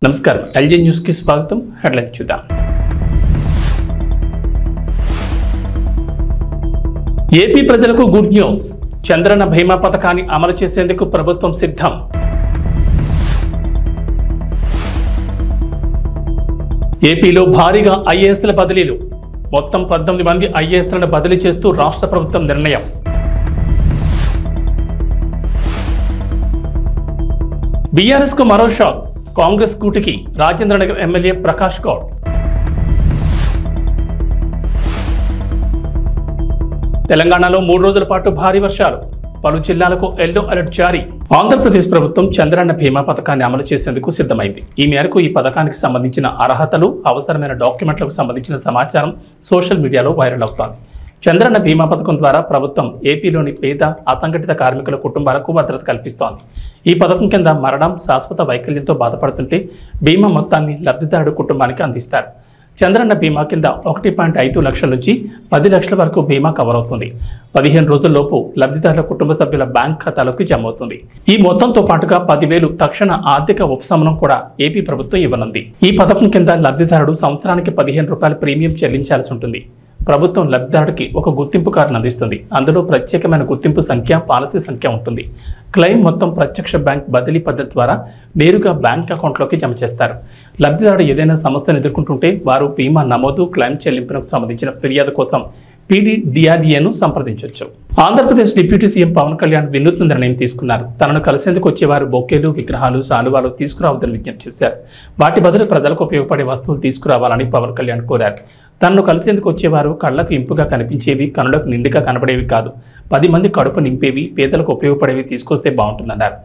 నమస్కారం LG news కి స్వాగతం. హెడ్లైన్ చూద్దాం. ఏపీ ప్రజలకు గుడ్ న్యూస్. చంద్రన్న బీమా పథకాన్ని అమలు చేసేందుకు ప్రభుత్వం సిద్ధం. ఏపీలో భారీగా ఐఏఎస్ల బదిలీలు. మొత్తం 18 మంది ఐఏఎస్లను బదిలీ చేస్తూ రాష్ట్ర ప్రభుత్వం నిర్ణయం. బీఆర్ఎస్ కు మరో షాక్. కాంగ్రెస్ కూటికి రాజేంద్రనగర్ ఎమ్మెల్యే ప్రకాష్ గౌడ్. తెలంగాణలో 3 రోజుల పాటు భారీ వర్షాలు. పలు జిల్లాలకు ఎల్లో అలర్ట్ జారీ. ఆంధ్రప్రదేశ్ ప్రభుత్వం చంద్రన్న బీమా పథకాన్ని అమలు చేసేందుకు సిద్ధమైంది. ఈ మేరకు ఈ పథకానికి సంబంధించిన అర్హతలు, అవసరమైన డాక్యుమెంట్లకు సంబంధించిన సమాచారం సోషల్ మీడియాలో వైరల్ అవుతోంది. చంద్రన్న బీమా పథకం ద్వారా ప్రభుత్వం ఏపీలోని పేద అసంఘటిత కార్మికుల కుటుంబాలకు భద్రత కల్పిస్తోంది. ఈ పథకం కింద మరణం, శాశ్వత వైకల్యంతో బాధపడుతుంటే బీమా మొత్తాన్ని లబ్ధిదారుడు కుటుంబానికి అందిస్తారు. చంద్రన్న బీమా కింద 1.5 లక్షల నుంచి 10 లక్షల వరకు బీమా కవర్ అవుతుంది. 15 రోజుల్లోపు లబ్ధిదారుల కుటుంబ సభ్యుల బ్యాంక్ ఖాతాలోకి జమ అవుతుంది. ఈ మొత్తంతో పాటుగా 10,000 తక్షణ ఆర్థిక ఉపశమనం కూడా ఏపీ ప్రభుత్వం ఇవ్వనుంది. ఈ పథకం కింద లబ్ధిదారుడు సంవత్సరానికి 15 రూపాయల ప్రీమియం చెల్లించాల్సి ఉంటుంది. ప్రభుత్వం లబ్ధిదారుడికి ఒక గుర్తింపు కార్డును అందిస్తుంది. అందులో ప్రత్యేకమైన గుర్తింపు సంఖ్య, పాలసీ సంఖ్య ఉంటుంది. క్లెయిమ్ మొత్తం ప్రత్యక్ష బ్యాంక్ బదిలీ పద్ధతి ద్వారా నేరుగా బ్యాంక్ అకౌంట్లోకి జమ చేస్తారు. లబ్ధిదారుడు ఏదైనా సమస్యను ఎదుర్కొంటుంటే వారు బీమా నమోదు, క్లెయిమ్ చెల్లింపునకు సంబంధించిన ఫిర్యాదు కోసం PDDRDAను సంప్రదించవచ్చు. ఆంధ్రప్రదేశ్ డిప్యూటీ సీఎం పవన్ కళ్యాణ్ వినూత్న నిర్ణయం తీసుకున్నారు. తనను కలిసేందుకు వచ్చేవారు బొకేలు, విగ్రహాలు, శాలువాలు తీసుకురావద్దని విజ్ఞప్తి చేశారు. వాటి బదులు ప్రజలకు ఉపయోగపడే వస్తువులు తీసుకురావాలని పవన్ కళ్యాణ్ కోరారు. తనను కలిసేందుకు వచ్చేవారు కళ్లకు ఇంపుగా కనిపించేవి, కనులకు నిండుగా కనబడేవి కాదు, 10 మంది కడుపు నింపేవి, పేదలకు ఉపయోగపడేవి తీసుకొస్తే బాగుంటుందన్నారు.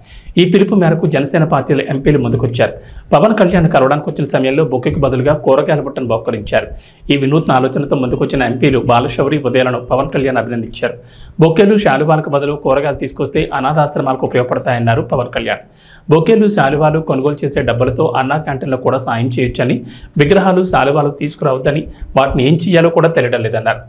ఈ పిలుపు మేరకు జనసేన పార్టీల ఎంపీలు ముందుకొచ్చారు. పవన్ కళ్యాణ్ కలవడానికి వచ్చిన సమయంలో బొకేకు బదులుగా కూరగాయల బుట్టను బహుకరించారు. ఈ వినూత్న ఆలోచనతో ముందుకొచ్చిన ఎంపీలు బాలశౌరి, ఉదయాలను పవన్ కళ్యాణ్ అభినందించారు. బొకేలు, శాలువాలకు బదులు కూరగాయలు తీసుకొస్తే అనాథాశ్రమాలకు ఉపయోగపడతాయన్నారు పవన్ కళ్యాణ్. బొకేలు, శాలువాలు కొనుగోలు చేసే డబ్బులతో అన్నా క్యాంటీన్లో కూడా సాయం చేయొచ్చని, విగ్రహాలు, శాలువాలు తీసుకురావద్దని, వాటిని ఏం చేయాలో కూడా తెలియడం లేదన్నారు.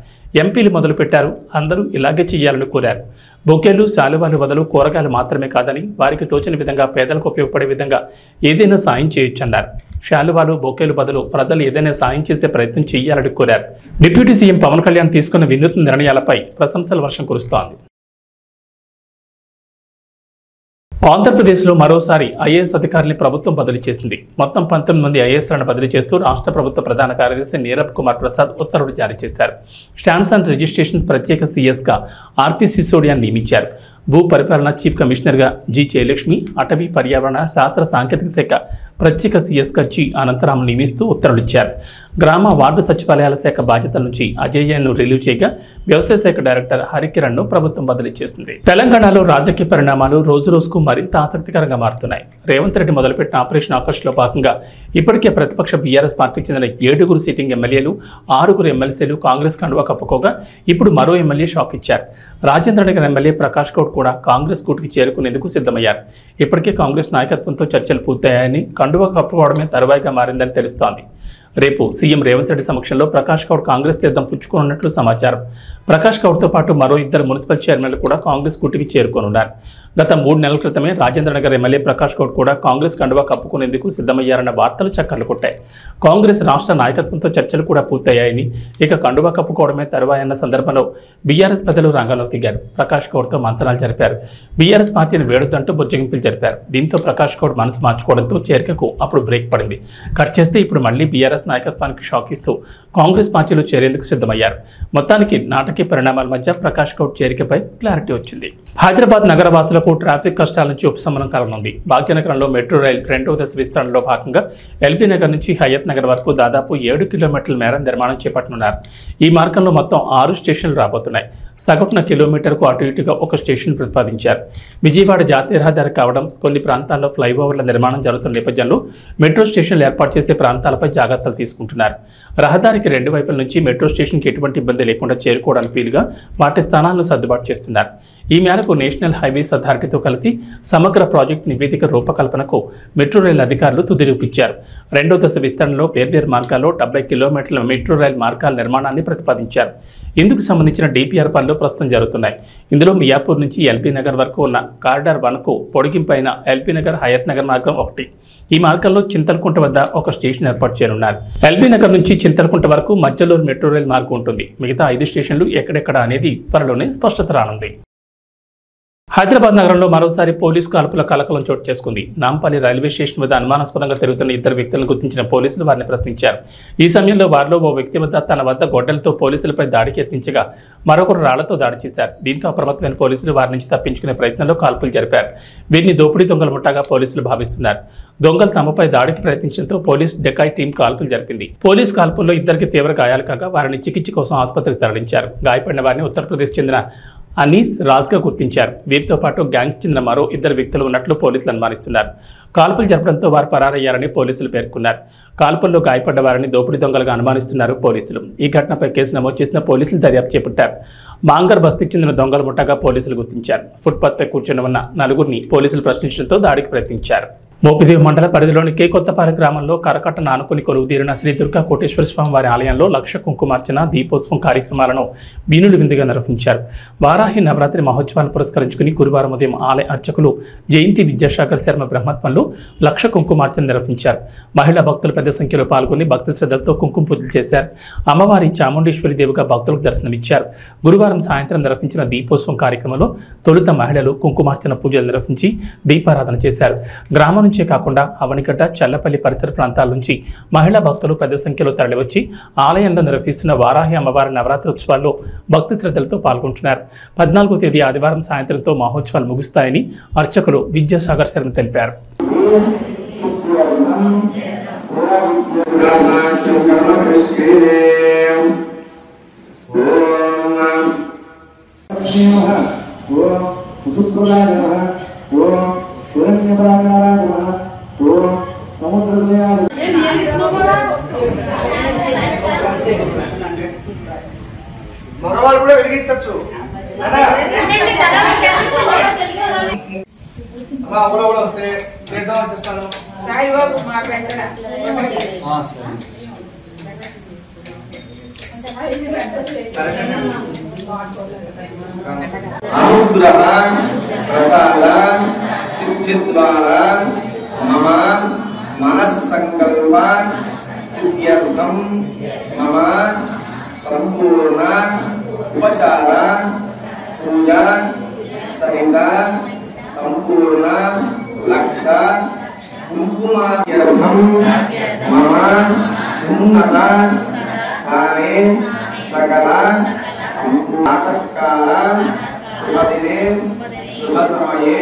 ఎంపీలు మొదలుపెట్టారు. అందరూ ఇలాగే చేయాలని కోరారు. బొకేలు, శాలువాలు బదులు కూరగాయలు మాత్రమే కాదని, వారికి తోచిన విధంగా పేదలకు ఉపయోగపడే విధంగా ఏదైనా సాయం చేయొచ్చన్నారు. శాలువాలు, బొకేలు బదులు ప్రజలు ఏదైనా సాయం చేసే ప్రయత్నం చేయాలని కోరారు. డిప్యూటీ సీఎం పవన్ కళ్యాణ్ తీసుకున్న వినూత్న నిర్ణయాలపై ప్రశంసల వర్షం కురుస్తోంది. ఆంధ్రప్రదేశ్లో మరోసారి ఐఏఎస్ అధికారుల్ని ప్రభుత్వం బదిలీ చేసింది. మొత్తం 19 మంది ఐఏఎస్లను బదిలీ చేస్తూ రాష్ట్ర ప్రభుత్వ ప్రధాన కార్యదర్శి నీరబ్ కుమార్ ప్రసాద్ ఉత్తర్వులు జారీ చేశారు. స్టాంప్స్ అండ్ రిజిస్ట్రేషన్ ప్రత్యేక సీఎస్గా ఆర్పి సిసోడియాను నియమించారు. భూ పరిపాలన చీఫ్ కమిషనర్గా జి జయలక్ష్మి, అటవీ పర్యావరణ శాస్త్ర సాంకేతిక శాఖ ప్రత్యేక సీఎస్గా జి అనంతరాం నియమిస్తూ ఉత్తర్వులిచ్చారు. గ్రామ వార్డు సచివాలయాల శాఖ బాధ్యతల నుంచి అజయ్యను రిలీవ్ చేయగా వ్యవసాయ శాఖ డైరెక్టర్ హరికిరణ్ను ప్రభుత్వం బదిలీ చేసింది. తెలంగాణలో రాజకీయ పరిణామాలు రోజురోజుకు మరింత ఆసక్తికరంగా మారుతున్నాయి. రేవంత్ రెడ్డి మొదలుపెట్టిన ఆపరేషన్ ఆకర్ష్లో భాగంగా ఇప్పటికే ప్రతిపక్ష బీఆర్ఎస్ పార్టీకి చెందిన 7 సిట్టింగ్ ఎమ్మెల్యేలు, 6 ఎమ్మెల్సీలు కాంగ్రెస్ కండువా కప్పుకోగా ఇప్పుడు మరో ఎమ్మెల్యే షాక్ ఇచ్చారు. రాజేంద్రనగర్ ఎమ్మెల్యే ప్రకాష్ గౌడ్ కూడా కాంగ్రెస్ కూటికి చేరుకునేందుకు సిద్ధమయ్యారు. ఇప్పటికే కాంగ్రెస్ నాయకత్వంతో చర్చలు పూర్తయ్యాయని, కండువా కప్పుకోవడమే తరువాయిగా మారిందని తెలుస్తోంది. రేపు సీఎం రేవంత్ రెడ్డి సమక్షంలో ప్రకాష్ గౌడ్ కాంగ్రెస్ తీర్థం పుచ్చుకోనున్నట్లు సమాచారం. ప్రకాష్ గౌడ్తో పాటు మరో 2 మున్సిపల్ చైర్మన్లు కూడా కాంగ్రెస్ కూటికి చేరుకోనున్నారు. గత 3 నెలల క్రితమే రాజేంద్రనగర్ ఎమ్మెల్యే ప్రకాష్ గౌడ్ కూడా కాంగ్రెస్ కండువా కప్పుకునేందుకు సిద్ధమయ్యారన్న వార్తలు చక్కర్లు కొట్టాయి. కాంగ్రెస్ రాష్ట్ర నాయకత్వంతో చర్చలు కూడా పూర్తయ్యాయని, ఇక కండువా కప్పుకోవడమే తరువాయన్న సందర్భంలో బీఆర్ఎస్ పెద్దలు రంగంలో దిగారు. ప్రకాష్ గౌడ్తో మంతనాలు జరిపారు. బీఆర్ఎస్ పార్టీని వేడుదంటూ బుజ్జగింపులు జరిపారు. దీంతో ప్రకాష్ గౌడ్ మనసు మార్చుకోవడంతో చేరికకు అప్పుడు బ్రేక్ పడింది. కట్ చేస్తే ఇప్పుడు మళ్లీ బీఆర్ఎస్ నాయకత్వానికి షాక్ ఇస్తూ కాంగ్రెస్ పార్టీలో చేరేందుకు సిద్ధమయ్యారు. మొత్తానికి నాటకీయ పరిణామాల మధ్య ప్రకాష్ గౌడ్ చేరికపై క్లారిటీ వచ్చింది. హైదరాబాద్ నగరవాసులకు ట్రాఫిక్ కష్టాల నుంచి ఉపశమనం కలగనుంది. భాగ్యనగరంలో మెట్రో రైల్ 2వ దశ విస్తరణలో భాగంగా ఎల్బీ నగర్ నుంచి హయత్ నగర్ వరకు దాదాపు 7 కిలోమీటర్ల మేర నిర్మాణం చేపట్టనున్నారు. ఈ మార్గంలో మొత్తం 6 స్టేషన్లు రాబోతున్నాయి. సగటున కిలోమీటర్కు అటు ఇటుగా ఒక స్టేషన్ ప్రతిపాదించారు. విజయవాడ జాతీయ రహదారి కావడం, కొన్ని ప్రాంతాల్లో ఫ్లైఓవర్ల నిర్మాణం జరుగుతున్న నేపథ్యంలో మెట్రో స్టేషన్లు ఏర్పాటు చేసే ప్రాంతాలపై జాగ్రత్తలు తీసుకుంటున్నారు. రహదారికి 2 వైపుల నుంచి మెట్రో స్టేషన్కి ఎటువంటి ఇబ్బంది లేకుండా చేరుకోవడానికి వీలుగా వాటి స్థానాలను సర్దుబాటు చేస్తున్నారు. ఈ మేరకు నేషనల్ హైవేస్ అథారిటీతో కలిసి సమగ్ర ప్రాజెక్టు నివేదిక రూపకల్పనకు మెట్రో రైల్ అధికారులు తుది రూపించారు. 2వ దశ విస్తరణలో వేర్వేరు మార్గాల్లో 70 కిలోమీటర్ల మెట్రో రైల్ మార్గాల నిర్మాణాన్ని ప్రతిపాదించారు. ఇందుకు సంబంధించిన డిపిఆర్ పనులు ప్రస్తుతం జరుగుతున్నాయి. ఇందులో మియాపూర్ నుంచి ఎల్బీ నగర్ వరకు ఉన్న కారిడార్ 1కు పొడిగింపైన ఎల్బీ నగర్ హయత్ నగర్ మార్గం ఒకటి. ఈ మార్గంలో చింతలకుంట వద్ద ఒక స్టేషన్ ఏర్పాటు చేయనున్నారు. ఎల్బీ నగర్ నుంచి చింతలకుంట వరకు మధ్యలూరు మెట్రో రైల్ మార్గం ఉంటుంది. మిగతా 5 స్టేషన్లు ఎక్కడెక్కడ అనేది త్వరలోనే స్పష్టత రానుంది. హైదరాబాద్ నగరంలో మరోసారి పోలీసు కాల్పుల కలకలం చోటు చేసుకుంది. నాంపల్లి రైల్వే స్టేషన్ వద్ద అనుమానాస్పదంగా తిరుగుతున్న 2 వ్యక్తులను గుర్తించిన పోలీసులు వారిని ప్రశ్నించారు. ఈ సమయంలో వారిలో ఓ వ్యక్తి తన వద్ద గొడ్డలతో పోలీసులపై దాడికి యత్నించగా మరొకరు రాళ్లతో దాడి చేశారు. దీంతో అప్రమత్తమైన పోలీసులు వారి నుంచి తప్పించుకునే ప్రయత్నంలో కాల్పులు జరిపారు. వీరిని దోపిడీ దొంగల ముఠాగా పోలీసులు భావిస్తున్నారు. దొంగలు తమపై దాడికి ప్రయత్నించడంతో పోలీస్ డెకాయ్ టీం కాల్పులు జరిపింది. పోలీస్ కాల్పుల్లో 2కి తీవ్ర గాయాలు కాగా వారిని చికిత్స కోసం ఆసుపత్రికి తరలించారు. గాయపడిన వారిని ఉత్తరప్రదేశ్ చెందిన అనీస్ రాజ్గా గుర్తించారు. వీరితో పాటు గ్యాంగ్ చెందిన మరో 2 వ్యక్తులు ఉన్నట్లు పోలీసులు అనుమానిస్తున్నారు. కాల్పులు జరపడంతో వారు పరారయ్యారని పోలీసులు పేర్కొన్నారు. కాల్పుల్లో గాయపడ్డ వారిని దోపిడీ దొంగలుగా అనుమానిస్తున్నారు పోలీసులు. ఈ ఘటనపై కేసు నమోదు చేసిన పోలీసులు దర్యాప్తు చేపట్టారు. మాంగర్ బస్తీకి చెందిన దొంగల ముఠాగా పోలీసులు గుర్తించారు. ఫుట్పాత్పై కూర్చొని ఉన్న 4గురిని పోలీసులు ప్రశ్నించడంతో దాడికి ప్రయత్నించారు. మోపిదేవి మండల పరిధిలోని కేకొత్తపాలెం గ్రామంలో కరకట్టను ఆనుకుని కొలువుదీరిన శ్రీ దుర్గా కోటేశ్వర స్వామి వారి ఆలయంలో లక్ష కుంకుమార్చన దీపోత్సవం కార్యక్రమాలను వీనులు విందుగా నిర్వహించారు. వారాహి నవరాత్రి మహోత్సవాన్ని పురస్కరించుకుని గురువారం ఉదయం ఆలయ అర్చకులు జయంతి విద్యాసాగర్ శర్మ బ్రహ్మత్వంలో లక్ష కుంకుమార్చన నిర్వహించారు. మహిళా భక్తులు పెద్ద సంఖ్యలో పాల్గొని భక్తి శ్రద్ధలతో కుంకుమ పూజలు చేశారు. అమ్మవారి చాముండేశ్వరి దేవిగా భక్తులకు దర్శనమిచ్చారు. గురువారం సాయంత్రం నిర్వహించిన దీపోత్సవం కార్యక్రమంలో తొలుత మహిళలు కుంకుమార్చన పూజలు నిర్వహించి దీపారాధన చేశారు. గ్రామం నుంచే కాకుండా అవనిగడ్డ, చల్లపల్లి పరిసర ప్రాంతాల నుంచి మహిళా భక్తులు పెద్ద సంఖ్యలో తరలివచ్చి ఆలయంలో నిర్వహిస్తున్న వారాహి అమ్మవారి నవరాత్రి ఉత్సవాల్లో భక్తి శ్రద్ధలతో పాల్గొంటున్నారు. 14వ తేదీ ఆదివారం సాయంత్రంతో మహోత్సవాలు ముగుస్తాయని అర్చకులు విద్యాసాగర్ శర్మ తెలిపారు. మగవాళ్ళు కూడా వెలిగించచ్చు. వస్తే చేస్తాను. అనుగ్రహ ప్రసాద సిద్ధి ద్వారా మమ మనస్సంకల్ప సిద్ధ్యర్థం మమ సంపూర్ణ ఉపచార పూజ సహిత సంపూర్ణ లక్ష కుంకుమార్చనం మమ ఉన్నత స్థానే సకల ప్రాతకాల శుభదినే శుభ సమయే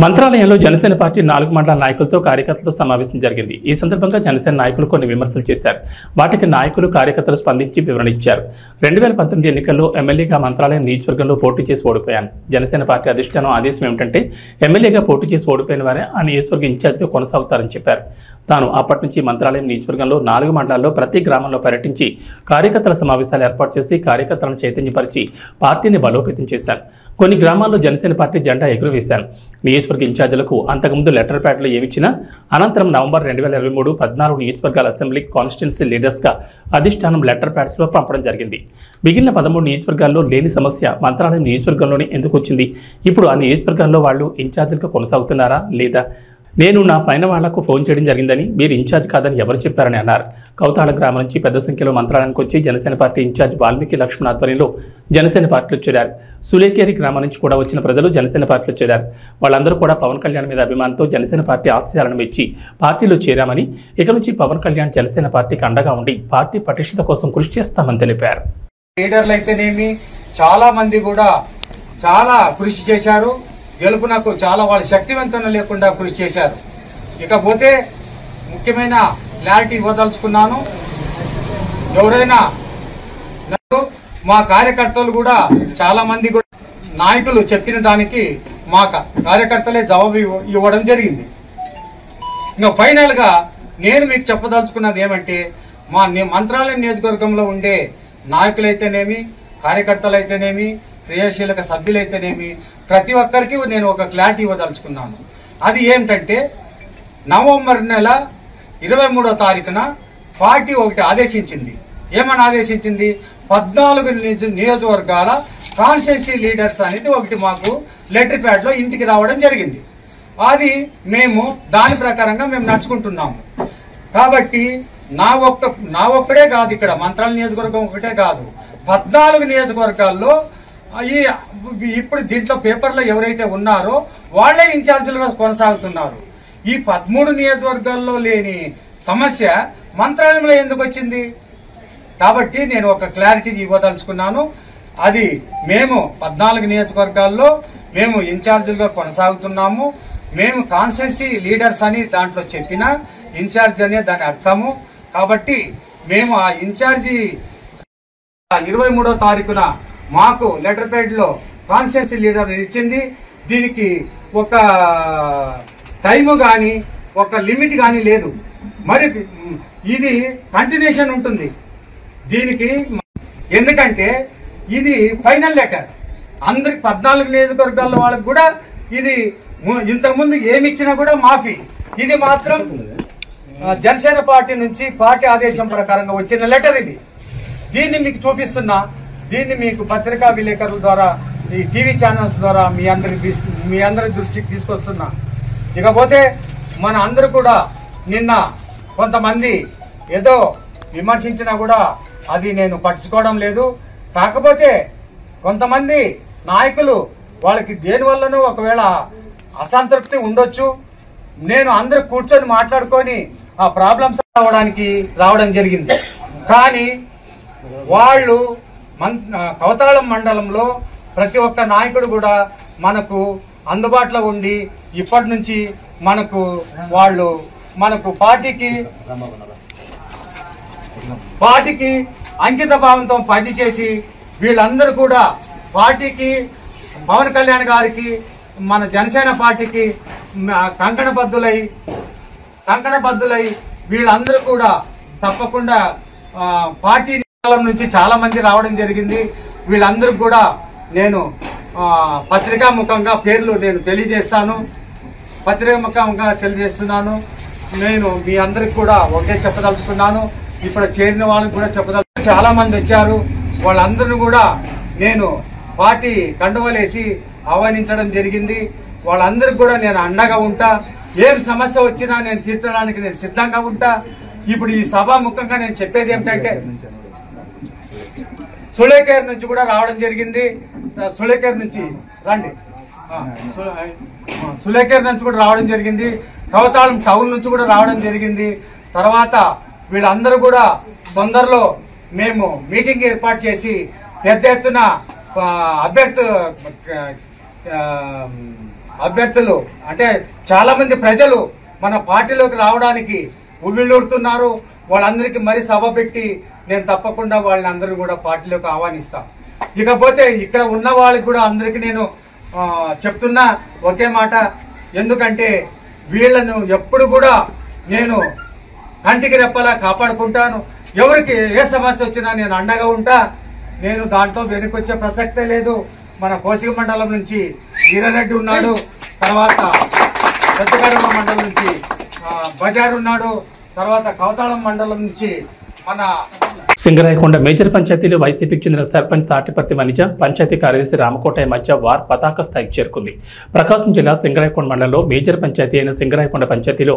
మంత్రాలయంలో జనసేన పార్టీ 4 మండల నాయకులతో కార్యకర్తలతో సమావేశం జరిగింది. ఈ సందర్భంగా జనసేన నాయకులు కొన్ని విమర్శలు చేశారు. వాటికి నాయకులు కార్యకర్తలు స్పందించి వివరణ ఇచ్చారు. 2019 ఎన్నికల్లో ఎమ్మెల్యేగా మంత్రాలయం నియోజకవర్గంలో పోటీ చేసి ఓడిపోయాను. జనసేన పార్టీ అధిష్టానం ఆదేశం ఏమిటంటే ఎమ్మెల్యేగా పోటీ చేసి ఓడిపోయిన వారే ఆ నియోజకవర్గ ఇన్ఛార్జిగా కొనసాగుతారని చెప్పారు. తాను అప్పటి నుంచి మంత్రాలయం నియోజకవర్గంలో 4 మండలాల్లో ప్రతి గ్రామంలో పర్యటించి కార్యకర్తల సమావేశాలు ఏర్పాటు చేసి కార్యకర్తలను చైతన్యపరిచి పార్టీని బలోపేతం చేశాను. కొన్ని గ్రామాల్లో జనసేన పార్టీ జెండా ఎగురవేశాను. నియోజకవర్గ ఇన్ఛార్జీలకు అంతకుముందు లెటర్ ప్యాడ్లు ఏమిచ్చినా అనంతరం నవంబర్ 2023 14 నియోజకవర్గాల అసెంబ్లీ కాన్స్టిట్యున్సీ లీడర్స్గా అధిష్టానం లెటర్ ప్యాడ్స్లో పంపడం జరిగింది. మిగిలిన 13 నియోజకవర్గాల్లో లేని సమస్య మంత్రాలయం నియోజకవర్గంలోనే ఎందుకు వచ్చింది? ఇప్పుడు ఆ నియోజకవర్గాల్లో వాళ్ళు ఇన్ఛార్జీలుగా కొనసాగుతున్నారా లేదా? నేను నా పైన వాళ్లకు ఫోన్ చేయడం జరిగిందని, మీరు ఇన్ఛార్జ్ కాదని ఎవరు చెప్పారని అన్నారు. కౌతాళ గ్రామం నుంచి పెద్ద సంఖ్యలో మంత్రాలయానికి వచ్చి జనసేన పార్టీ ఇన్ఛార్జ్ వాల్మీకి లక్ష్మణ్ ఆధ్వర్యంలో జనసేన పార్టీలో చేరారు. సులేకేరి గ్రామం నుంచి కూడా వచ్చిన ప్రజలు జనసేన పార్టీలో చేరారు. వాళ్ళందరూ కూడా పవన్ కళ్యాణ్ మీద అభిమానంతో జనసేన పార్టీ ఆశయాలను మెచ్చి పార్టీలో చేరామని, ఇక నుంచి పవన్ కళ్యాణ్ జనసేన పార్టీకి అండగా ఉండి పార్టీ పటిష్టత కోసం కృషి చేస్తామని తెలిపారు. లీడర్లు అయితేనేమి చాలా మంది కూడా చాలా కృషి చేశారు. గెలుపునకు చాలా వాళ్ళ శక్తివంతం లేకుండా కృషి చేశారు. ఇకపోతే ముఖ్యమైన క్లారిటీ ఇవ్వదలుచుకున్నాను. ఎవరైనా మా కార్యకర్తలు కూడా చాలా మంది కూడా నాయకులు చెప్పిన దానికి మా కార్యకర్తలే జవాబు ఇవ్వడం జరిగింది. ఇంకా ఫైనల్ గా నేను మీకు చెప్పదలుచుకున్నది ఏమంటే మా మంత్రాలయం నియోజకవర్గంలో ఉండే నాయకులైతేనేమి, కార్యకర్తలైతేనేమి, క్రియాశీలక సభ్యులైతేనేమి ప్రతి ఒక్కరికి నేను ఒక క్లారిటీ ఇవ్వదలుచుకున్నాను. అది ఏమిటంటే నవంబర్ నెల 23వ తారీఖున పార్టీ ఒకటి ఆదేశించింది. ఏమని ఆదేశించింది? 14 నియోజకవర్గాల కాన్స్టిట్యున్సీ లీడర్స్ అనేది ఒకటి మాకు లెటర్ ప్యాడ్ లో ఇంటికి రావడం జరిగింది. అది మేము దాని ప్రకారంగా మేము నడుచుకుంటున్నాము. కాబట్టి నా ఒక్కడే కాదు, ఇక్కడ మంత్రాల నియోజకవర్గం ఒకటే కాదు, 14 నియోజకవర్గాల్లో ఇప్పుడు దీంట్లో పేపర్లో ఎవరైతే ఉన్నారో వాళ్లే ఇన్ఛార్జీలుగా కొనసాగుతున్నారు. ఈ 13 నియోజకవర్గాల్లో లేని సమస్య మంత్రాలయంలో ఎందుకు వచ్చింది? కాబట్టి నేను ఒక క్లారిటీ ఇవ్వదలుచుకున్నాను. అది మేము 14 నియోజకవర్గాల్లో మేము ఇన్ఛార్జీలుగా కొనసాగుతున్నాము. మేము కాన్స్టిట్యూన్సీ లీడర్స్ అని దాంట్లో చెప్పిన ఇన్ఛార్జ్ అనే దాని అర్థము. కాబట్టి మేము ఆ ఇన్ఛార్జి 23వ తారీఖున మాకు లెటర్ ప్యాడ్ లో కాన్స్టిట్యూన్సీ లీడర్ ఇచ్చింది. దీనికి ఒక టైము కానీ ఒక లిమిట్ కానీ లేదు. మరి ఇది కంటిన్యూషన్ ఉంటుంది దీనికి. ఎందుకంటే ఇది ఫైనల్ లెటర్ అందరికి 14 నియోజకవర్గాల వాళ్ళకి కూడా ఇది ఇంతకుముందు ఏమి ఇచ్చినా కూడా మాఫీ. ఇది మాత్రం జనసేన పార్టీ నుంచి పార్టీ ఆదేశం ప్రకారంగా వచ్చిన లెటర్ ఇది. దీన్ని మీకు చూపిస్తున్నా, దీన్ని మీకు పత్రికా విలేకరుల ద్వారా ఈ టీవీ ఛానల్స్ ద్వారా మీ అందరి దృష్టికి తీసుకొస్తున్నా. ఇకపోతే మన అందరూ కూడా నిన్న కొంతమంది ఏదో విమర్శించినా కూడా అది నేను పట్టించుకోవడం లేదు. కాకపోతే కొంతమంది నాయకులు వాళ్ళకి దేనివల్లనూ ఒకవేళ అసంతృప్తి ఉండొచ్చు. నేను అందరూ కూర్చొని మాట్లాడుకొని ఆ ప్రాబ్లమ్స్ రావడం జరిగింది. కానీ వాళ్ళు కవతాళం మండలంలో ప్రతి ఒక్క నాయకుడు కూడా మనకు అందుబాటులో ఉండి ఇప్పటి నుంచి మనకు పార్టీకి అంకిత భావంతో పనిచేసి వీళ్ళందరూ కూడా పార్టీకి, పవన్ కళ్యాణ్ గారికి, మన జనసేన పార్టీకి కంకణబద్దులై వీళ్ళందరూ కూడా తప్పకుండా పార్టీ నుంచి చాలా మంది రావడం జరిగింది. వీళ్ళందరూ కూడా నేను పత్రికా ముఖంగా పేర్లు నేను తెలియజేస్తున్నాను. నేను మీ అందరికి కూడా ఒకే చెప్పదలుచుకున్నాను. ఇప్పుడు చేరిన వాళ్ళకి కూడా చాలా మంది వచ్చారు. వాళ్ళందరినీ కూడా నేను పార్టీ కండువలేసి ఆహ్వానించడం జరిగింది. వాళ్ళందరికి కూడా నేను అండగా ఉంటా. ఏం సమస్య వచ్చినా నేను తీర్చడానికి నేను సిద్ధంగా ఉంటా. ఇప్పుడు ఈ సభాముఖంగా నేను చెప్పేది ఏమిటంటే సులేకేర్ నుంచి కూడా రావడం జరిగింది. సులేకేర్ నుంచి రండి. సులేకేర్ నుంచి కూడా రావడం జరిగింది. కవతాళం టౌన్ నుంచి కూడా రావడం జరిగింది. తర్వాత వీళ్ళందరూ కూడా తొందరలో మేము మీటింగ్ ఏర్పాటు చేసి పెద్ద ఎత్తున అభ్యర్థులు అంటే చాలా మంది ప్రజలు మన పార్టీలోకి రావడానికి ఉవ్విళ్ళూరుతున్నారు. వాళ్ళందరికీ మరీ సభ పెట్టి నేను తప్పకుండా వాళ్ళని అందరూ కూడా పార్టీలోకి ఆహ్వానిస్తా. ఇకపోతే ఇక్కడ ఉన్న వాళ్ళకి కూడా అందరికీ నేను చెప్తున్నా ఒకే మాట. ఎందుకంటే వీళ్లను ఎప్పుడు కూడా నేను కంటికి రెప్పలా కాపాడుకుంటాను. ఎవరికి ఏ సమస్య వచ్చినా నేను అండగా ఉంటా. నేను దాంట్లో వెనుకొచ్చే ప్రసక్తే లేదు. మన కోసిక మండలం నుంచి వీరారెడ్డి ఉన్నాడు, తర్వాత పెద్దగడమ మండలం నుంచి బజార్ ఉన్నాడు, తర్వాత కవతాళం మండలం నుంచి మన సింగరాయకొండ మేజర్ పంచాయతీలో వైసీపీకి చెందిన సర్పంచ్ తాటిపర్తి వనిజ, పంచాయతీ కార్యదర్శి రామకోటయ్య మధ్య వార్ పతాక స్థాయికి చేరుకుంది. ప్రకాశం జిల్లా సింగరాయకొండ మండలంలో మేజర్ పంచాయతీ అయిన సింగరాయకొండ పంచాయతీలో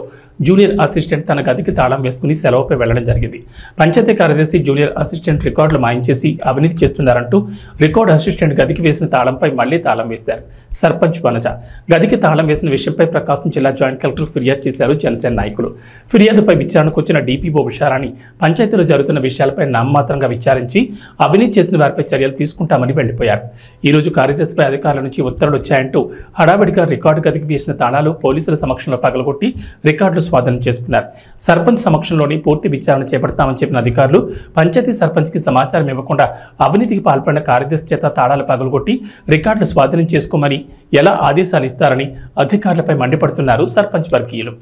జూనియర్ అసిస్టెంట్ తన గదికి తాళం వేసుకుని సెలవుపై వెళ్లడం జరిగింది. పంచాయతీ కార్యదర్శి జూనియర్ అసిస్టెంట్ రికార్డులు మాయించేసి అవినీతి చేస్తున్నారంటూ రికార్డు అసిస్టెంట్ గదికి వేసిన తాళంపై మళ్లీ తాళం వేశారు సర్పంచ్ వనజ. గదికి తాళం వేసిన విషయంపై ప్రకాశం జిల్లా జాయింట్ కలెక్టర్ ఫిర్యాదు చేశారు జనసేన నాయకులు. ఫిర్యాదుపై విచారణకు వచ్చిన డీపీఓ ఉషారాణి పంచాయతీలో జరుగుతున్న విషయాలపై నామమాత్రంగా విచారించి అవినీతి చేసిన వారిపై చర్యలు తీసుకుంటామని వెళ్లిపోయారు. ఈ రోజు కార్యదర్శిపై అధికారుల నుంచి ఉత్తర్వులు వచ్చాయంటూ హడావిడిగా రికార్డు గదికి వేసిన తాళాలు పోలీసుల సమక్షంలో పగలగొట్టి రికార్డులు స్వాధీనం చేసుకున్నారు. సర్పంచ్ సమక్షంలోని పూర్తి విచారణ చేపడతామని చెప్పిన అధికారులు పంచాయతీ సర్పంచ్కి సమాచారం ఇవ్వకుండా అవినీతికి పాల్పడిన కార్యదర్శి చేత తాళాలు పగలగొట్టి రికార్డులు స్వాధీనం చేసుకోమని ఎలా ఆదేశాలు ఇస్తారని అధికారులపై మండిపడుతున్నారు సర్పంచ్ వర్గీయులు.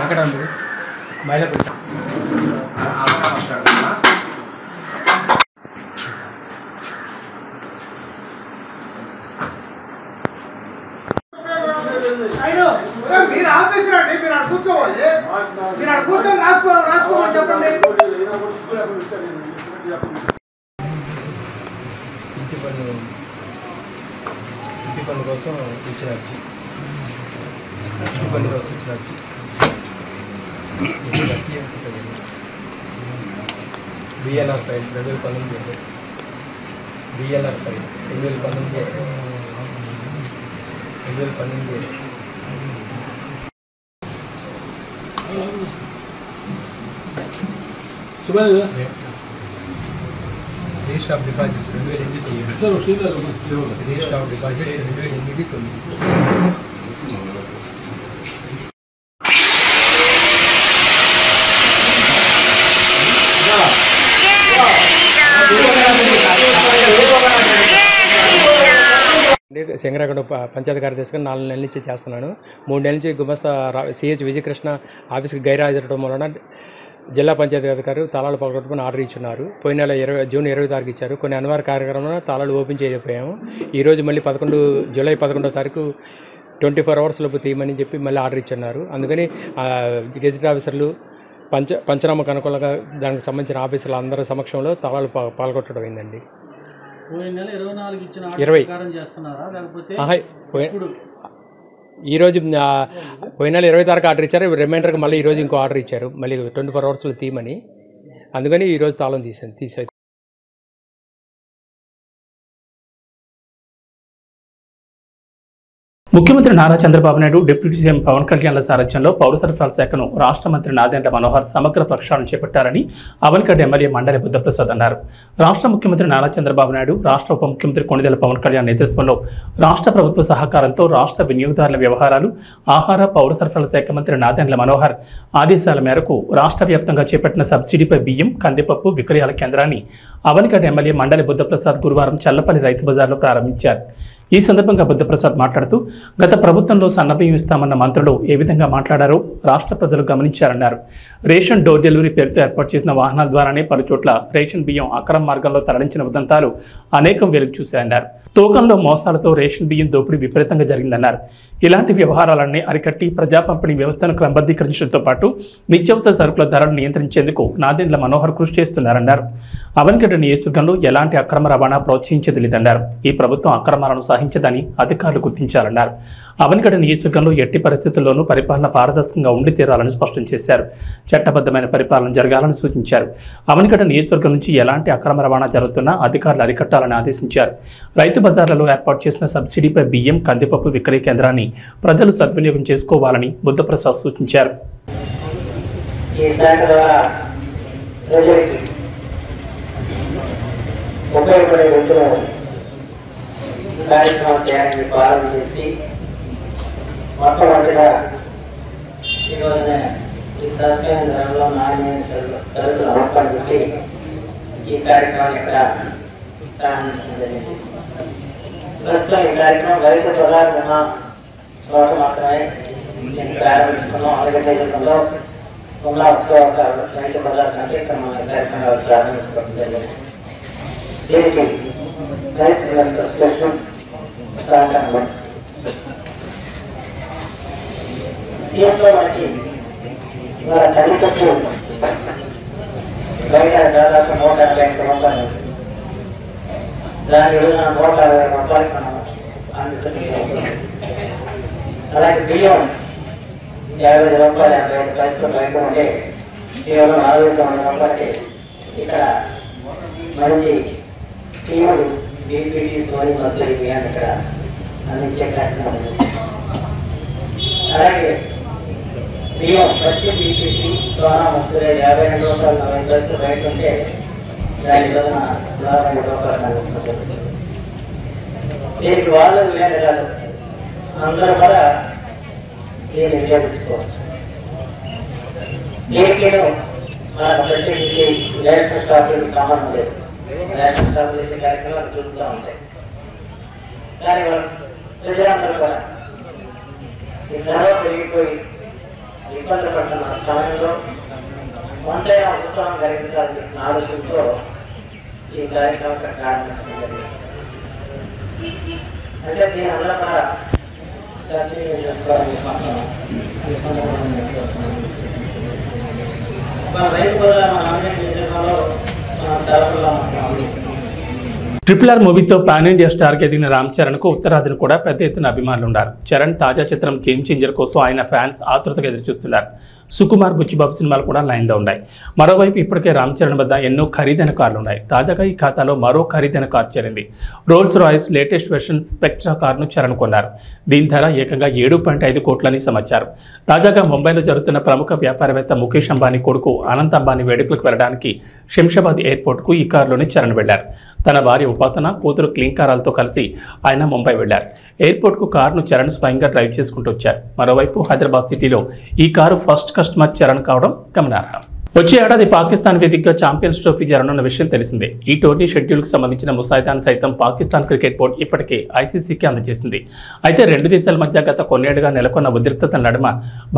అక్కడ బయట మీరు ఆఫీస్ రండి, మీరు అక్కడ కూర్చోవాలి, మీరు అక్కడ కూర్చొని రాసుకోమని చెప్పండి. ఇంటి పన్ను కోసం ఇచ్చిన అర్జీ, ఇంటి పన్ను కోసం ఇచ్చిన అర్జీ BLR files 2019, BLR file 2019 register of deposits 2008, register of deposits 2008. Shankaragada panchayati కార్యదర్శిగా 4 నెలల నుంచి చేస్తున్నాను. 3 నెలల నుంచి గుమస్తా సిహెచ్ విజయకృష్ణ ఆఫీస్కి గైరాజరడం వలన జిల్లా పంచాయతీ అధికారి తాళాలు పగలగొట్టమని ఆర్డర్ ఇచ్చున్నారు. పోయిన నెల జూన్ 20 తారీఖు ఇచ్చారు. కొన్ని అనివార్య కార్యక్రమంలో తాళాలు ఓపెన్ చేయకపోయాము. ఈరోజు మళ్ళీ జూలై 11వ తారీఖు 24 hours లోపు తీయమని చెప్పి మళ్ళీ ఆర్డర్ ఇచ్చున్నారు. అందుకని గెజిట్ ఆఫీసర్లు పంచనామాకు అనుకూలంగా దానికి సంబంధించిన ఆఫీసర్లు అందరి సమక్షంలో తాళాలు పాల్గొట్టడం అయిందండి. ఈరోజు పోయిన నెల 20 తారీఖు ఆర్డర్ ఇచ్చారు. రిమైండర్కి మళ్ళీ ఈరోజు ఇంకో ఆర్డర్ ఇచ్చారు, మళ్ళీ 24 hours తీయమని. అందుకని ఈరోజు తాళం తీసేది. ముఖ్యమంత్రి నారా చంద్రబాబు నాయుడు, డిప్యూటీ సీఎం పవన్ కళ్యాణ్ల సారథ్యంలో పౌర సరఫరాల శాఖను రాష్ట్ర మంత్రి నాదెండ్ల మనోహర్ సమగ్ర ప్రక్షాళన చేపట్టారని అవనిగడ్డ ఎమ్మెల్యే మండలి బుద్ధప్రసాద్ అన్నారు. రాష్ట్ర ముఖ్యమంత్రి నారా చంద్రబాబు నాయుడు, రాష్ట్ర ఉప ముఖ్యమంత్రి కొణిదెల పవన్ కళ్యాణ్ నేతృత్వంలో రాష్ట్ర ప్రభుత్వ సహకారంతో రాష్ట్ర వినియోగదారుల వ్యవహారాలు, ఆహార పౌర సరఫరాల శాఖ మంత్రి నాదెండ్ల మనోహర్ ఆదేశాల మేరకు రాష్ట్ర వ్యాప్తంగా చేపట్టిన సబ్సిడీపై బియ్యం, కందిపప్పు విక్రయాల కేంద్రాన్ని అవనిగడ్డ ఎమ్మెల్యే మండలి బుద్ధప్రసాద్ గురువారం చల్లపల్లి రైతు బజార్లో ప్రారంభించారు. ఈ సందర్భంగా బుద్ధప్రసాద్ మాట్లాడుతూ గత ప్రభుత్వంలో సన్నబియ్యం ఇస్తామన్న మంత్రులు ఏ విధంగా మాట్లాడారో రాష్ట్ర ప్రజలు గమనించారన్నారు. రేషన్ డోర్ డెలివరీ పేరుతో ఏర్పాటు చేసిన వాహనాల ద్వారానే పలుచోట్ల రేషన్ బియ్యం అక్రమ మార్గంలో తరలించిన ఉదంతాలు అనేకం వెలుగు చూశాయన్నారు. తూకంలో మోసాలతో రేషన్ బియ్యం దోపిడీ విపరీతంగా జరిగిందన్నారు. ఇలాంటి వ్యవహారాలన్నీ అరికట్టి ప్రజా పంపిణీ వ్యవస్థను క్రమబద్ధీకరించడంతో పాటు నిత్యావసర సరుకుల ధరలను నియంత్రించేందుకు నాదెండ్ల మనోహర్ కృషి చేస్తున్నారన్నారు. అవనిగడ్డ నియోజకవర్గంలో ఎలాంటి అక్రమ రవాణా ప్రోత్సహించేది లేదన్నారు. ఈ ప్రభుత్వం అక్రమాలను సహించదని అధికారులు గుర్తించాలన్నారు. అవనిగడ్డ నియోజకవర్గంలో ఎట్టి పరిస్థితుల్లోనూ పరిపాలన పారదర్శకంగా ఉండి తీరాలని స్పష్టం చేశారు. చట్టబద్ధమైన పరిపాలన జరగాలని సూచించారు. అవనిగడ్డ నియోజకవర్గం నుంచి ఎలాంటి అక్రమ రవాణా జరుగుతున్నా అధికారులు అరికట్టాలని ఆదేశించారు. రైతు బజార్లలో ఏర్పాటు చేసిన సబ్సిడీపై బియ్యం, కందిపప్పు విక్రయ కేంద్రాన్ని ప్రజలు సద్వినియోగం చేసుకోవాలని బుద్ధప్రసాద్ సూచించారు. కార్యక్రమం చేయాలని ప్రారంభించి మొట్టమొదటిగా ఈరోజు ఈ సస్యమైన ధరలో నాణ్యమైన సరుకులు అమ్మకాలు పెట్టి ఈ కార్యక్రమాన్ని ఇక్కడ ప్రారంభించడం జరిగింది. ప్రస్తుతం ఈ కార్యక్రమం రైతు ప్రధాన చోట మాత్రమే ప్రారంభించుకున్నాం. అవనిగడ్డ జిల్లాలో ఉన్న ఒక రైతు ప్రధాన కంటే ఇక్కడ మన కార్యక్రమాలు ప్రారంభించుకోవడం జరిగింది. దీనికి రైస్ మిల్లర్స్ అసోసియేషన్ దీంట్లో మనకి ఇవాళ కందిపప్పు బయట దాదాపు 180 రూపాయలు, దాని విలువ 160 రూపాయలకి మనం అందుతుంది. అలాగే బియ్యం 50 రూపాయలు 85 పైసలు బయట ఉంటే కేవలం 49 రూపాయలకి ఇక్కడ మంచి స్టీములు బీపీటీ స్టోరీ మసూరి బియ్యాన్ని ఇక్కడ అందించే కార్యక్రమం. అలాగే బియ్యం వచ్చి బీపీటీ సోనా మసూరి 52 రూపాయలు 40 పైసలు బయట ఉంటే దాని వలన 42 రూపాయలు అందిస్తుంది. దీనికి వాళ్ళు వినియోగదారు అందరూ కూడా దీన్ని వినియోగించుకోవచ్చు. దీనికి మనకు ప్రత్యేకించి రేషన్ స్టాకులకు సంబంధం లేదు. రేషన్ స్టాకులు చేసే కార్యక్రమాలు జరుగుతూ ఉంటాయి. కానీ ప్రజలందరూ కూడా ఈ ధర పెరిగిపోయి ఇబ్బంది పడుతున్న సమయంలో వంతైన ఉత్సాహం కలిగించాలని ఆలోచనతో ఈ కార్యక్రమం ప్రారంభించడం జరిగింది. అంటే దీని అందరూ కూడా సర్టిఫికేట్ చేసుకోవడానికి మాత్రం ఈ సందర్భంగా మన రైతు బజార్ మన ఆన్లైన్ విధానంలో మనం చాలా RRR మూవీతో పాన్ ఇండియా స్టార్కి ఎదిగిన రామ్ చరణ్కు ఉత్తరాదిని కూడా పెద్ద ఎత్తున అభిమానులు ఉన్నారు. చరణ్ తాజా చిత్రం గేమ్ చేంజర్ కోసం ఆయన ఫ్యాన్స్ ఆతృతగా ఎదురుచూస్తున్నారు. సుకుమార్, బుచ్చిబాబు సినిమాలు కూడా లైన్లో ఉన్నాయి. మరోవైపు ఇప్పటికే రామ్ చరణ్ వద్ద ఎన్నో ఖరీదైన కార్లు ఉన్నాయి. తాజాగా ఈ ఖాతాలో మరో ఖరీదైన కారు చేరింది. Rolls Royce latest version spectra కారును చరణ్ కొన్నారు. దీని ధర ఏకంగా 7.5 కోట్లని సమాచారం. తాజాగా ముంబైలో జరుగుతున్న ప్రముఖ వ్యాపారవేత్త ముఖేష్ అంబానీ కొడుకు అనంత్ అంబానీ వేడుకలకు వెళ్లడానికి శంషాబాద్ ఎయిర్పోర్ట్కు ఈ కారులోనే చరణ్ వెళ్లారు. తన భార్య ఉపాసన, కూతురు క్లింకారాలతో కలిసి ఆయన ముంబై వెళ్లారు. ఎయిర్పోర్ట్కు కారును చరణ్ స్వయంగా డ్రైవ్ చేసుకుంటూ వచ్చారు. మరోవైపు హైదరాబాద్ సిటీలో ఈ కారు ఫస్ట్ కస్టమర్ చరణ్ కావడం గమనార్హం. వచ్చే ఏడాది పాకిస్తాన్ వేదికగా ఛాంపియన్స్ ట్రోఫీ జరగనున్న విషయం తెలిసిందే. ఈ టోర్నీ షెడ్యూల్కు సంబంధించిన ముసాయిదాను సైతం పాకిస్తాన్ క్రికెట్ బోర్డు ఇప్పటికే ఐసీసీకి అందజేసింది. అయితే రెండు దేశాల మధ్య గత కొన్నేళ్లుగా నెలకొన్న ఉద్రిక్తతల నడుమ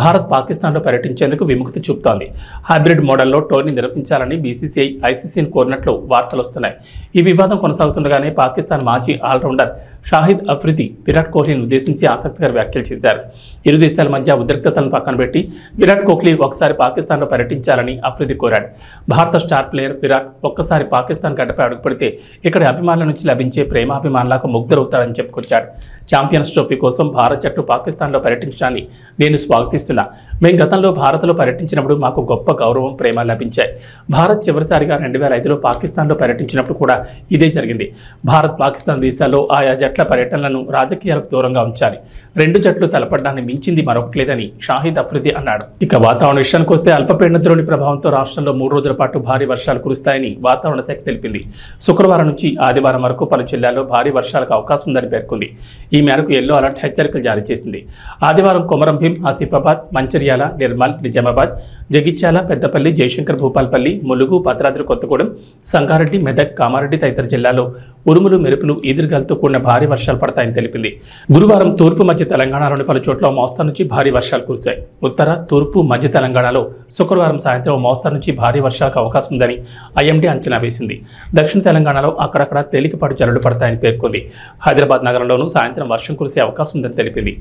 భారత్ పాకిస్తాన్లో పర్యటించేందుకు విముక్తి చూపుతోంది. హైబ్రిడ్ మోడల్లో టోర్నీ నిర్వహించాలని బీసీసీఐ ఐసీసీని కోరినట్లు వార్తలు వస్తున్నాయి. ఈ వివాదం కొనసాగుతుండగానే పాకిస్తాన్ మాజీ ఆల్రౌండర్ షాహిద్ అఫ్రిది విరాట్ కోహ్లీని ఉద్దేశించి ఆసక్తికర వ్యాఖ్యలు చేశారు. ఇరు దేశాల మధ్య ఉద్రిక్తతలను పక్కన పెట్టి విరాట్ కోహ్లీ ఒకసారి పాకిస్తాన్లో పర్యటించాలని అఫ్రిది కోరాడు. భారత స్టార్ ప్లేయర్ విరాట్ ఒక్కసారి పాకిస్తాన్ గడ్డపై అడుగుపెడితే ఇక్కడ అభిమానుల నుంచి లభించే ప్రేమాభిమానులకు ముగ్ధరవుతాడని చెప్పుకొచ్చాడు. ఛాంపియన్స్ ట్రోఫీ కోసం భారత్ జట్టు పాకిస్తాన్లో పర్యటించడాన్ని నేను స్వాగతిస్తున్నా. మేము గతంలో భారత్లో పర్యటించినప్పుడు మాకు గొప్ప గౌరవం, ప్రేమ లభించాయి. భారత్ చివరిసారిగా 2005లో పాకిస్తాన్లో పర్యటించినప్పుడు కూడా ఇదే జరిగింది. భారత్, పాకిస్తాన్ దేశాల్లో ఆయా జట్ల పర్యటనలను రాజకీయాలకు దూరంగా ఉంచాలి. రెండు జట్లు తలపడడాన్ని మించింది మరొకటి లేదని షాహిద్ అఫ్రిది అన్నాడు. ఇక వాతావరణ విషయానికి వస్తే అల్పపీడన ద్రోణి ప్రభావంతో రాష్ట్రంలో 3 రోజుల పాటు భారీ వర్షాలు కురుస్తాయని వాతావరణ శాఖ తెలిపింది. శుక్రవారం నుంచి ఆదివారం వరకు పలు జిల్లాల్లో భారీ వర్షాలకు అవకాశం ఉందని పేర్కొంది. ఈ మేరకు ఎల్లో అలర్ట్ హెచ్చరికలు జారీ చేసింది. ఆదివారం కొమరం భీం, ఆసిఫాబాద్, మంచిర్యాల, నిర్మల్, నిజామాబాద్, జగిత్యాల, పెద్దపల్లి, జయశంకర్ భూపాల్పల్లి, ములుగు, భద్రాద్రి కొత్తగూడెం, సంగారెడ్డి, మెదక్, కామారెడ్డి తదితర జిల్లాల్లో ఉరుములు, మెరుపులు, ఈదురుగాలతో కూడిన భారీ వర్షాలు పడతాయని తెలిపింది. గురువారం తూర్పు మధ్య తెలంగాణలోని పలు చోట్ల మోస్తరు నుంచి భారీ వర్షాలు కురిశాయి. ఉత్తర, తూర్పు, మధ్య తెలంగాణలో శుక్రవారం సాయంత్రం మోస్తరు నుంచి భారీ వర్షాలకు అవకాశం ఉందని ఐఎండీ అంచనా వేసింది. దక్షిణ తెలంగాణలో అక్కడక్కడ తేలికపాటి జల్లులు పడతాయని పేర్కొంది. హైదరాబాద్ నగరంలోనూ సాయంత్రం వర్షం కురిసే అవకాశం ఉందని తెలిపింది.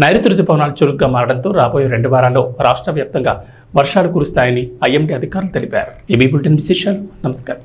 నైరుతి రుతుపవనాలు చురుగ్గా మారడంతో రాబోయే 2 వారాల్లో రాష్ట్ర వ్యాప్తంగా వర్షాలు కురుస్తాయని ఐఎండీ అధికారులు తెలిపారు. ఈ బులెటిన్ విశేషాలు. నమస్కారం.